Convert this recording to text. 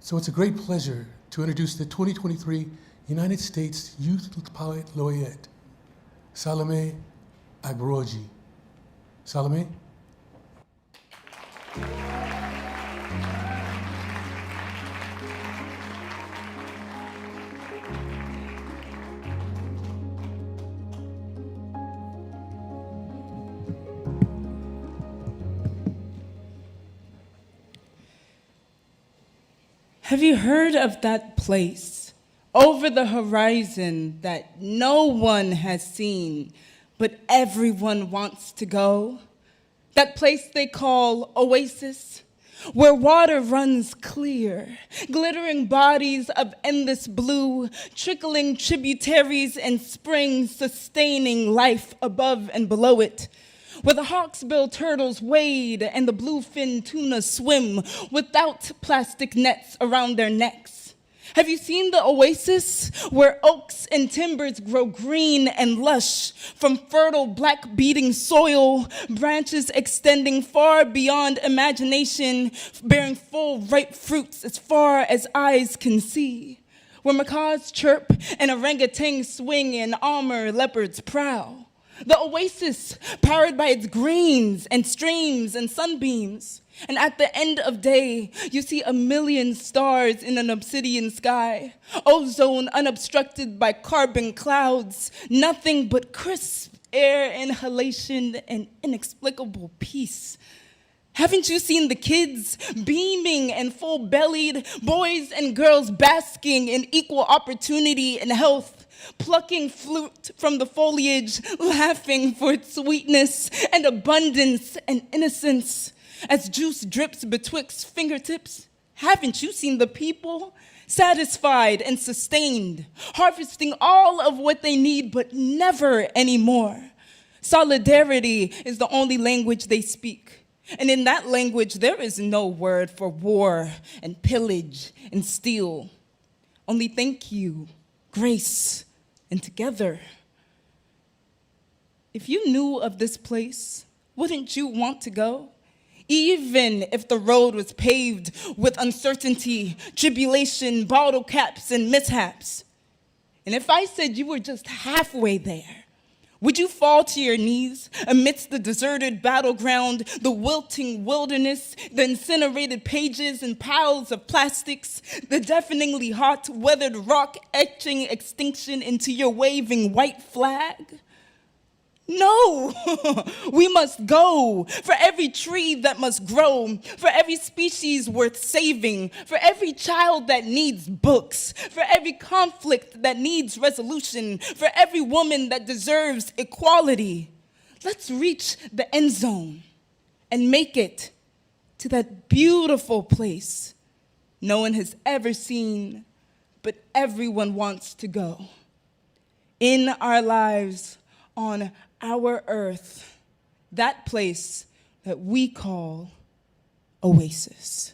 So it's a great pleasure to introduce the 2023 United States Youth Poet Laureate, Salome Agbaroji. Salome? Have you heard of that place over the horizon that no one has seen, but everyone wants to go? That place they call Oasis, where water runs clear, glittering bodies of endless blue, trickling tributaries and springs sustaining life above and below it, where the hawksbill turtles wade and the bluefin tuna swim without plastic nets around their necks. Have you seen the oasis where oaks and timbers grow green and lush from fertile black beating soil, branches extending far beyond imagination, bearing full ripe fruits as far as eyes can see, where macaws chirp and orangutans swing and armor leopards prowl? The oasis, powered by its greens and streams and sunbeams. And at the end of day, you see a million stars in an obsidian sky, ozone unobstructed by carbon clouds, nothing but crisp air inhalation and inexplicable peace. Haven't you seen the kids beaming and full-bellied, boys and girls basking in equal opportunity and health, plucking fruit from the foliage, laughing for its sweetness and abundance and innocence as juice drips betwixt fingertips? Haven't you seen the people satisfied and sustained, harvesting all of what they need but never anymore? Solidarity is the only language they speak. And in that language, there is no word for war and pillage and steal. Only thank you, grace, and together. If you knew of this place, wouldn't you want to go? Even if the road was paved with uncertainty, tribulation, bottle caps, and mishaps. And if I said you were just halfway there, would you fall to your knees amidst the deserted battleground, the wilting wilderness, the incinerated pages and piles of plastics, the deafeningly hot, weathered rock etching extinction into your waving white flag? No, we must go for every tree that must grow, for every species worth saving, for every child that needs books, for every conflict that needs resolution, for every woman that deserves equality. Let's reach the end zone and make it to that beautiful place no one has ever seen, but everyone wants to go. In our lives, on our earth, that place that we call Oasis.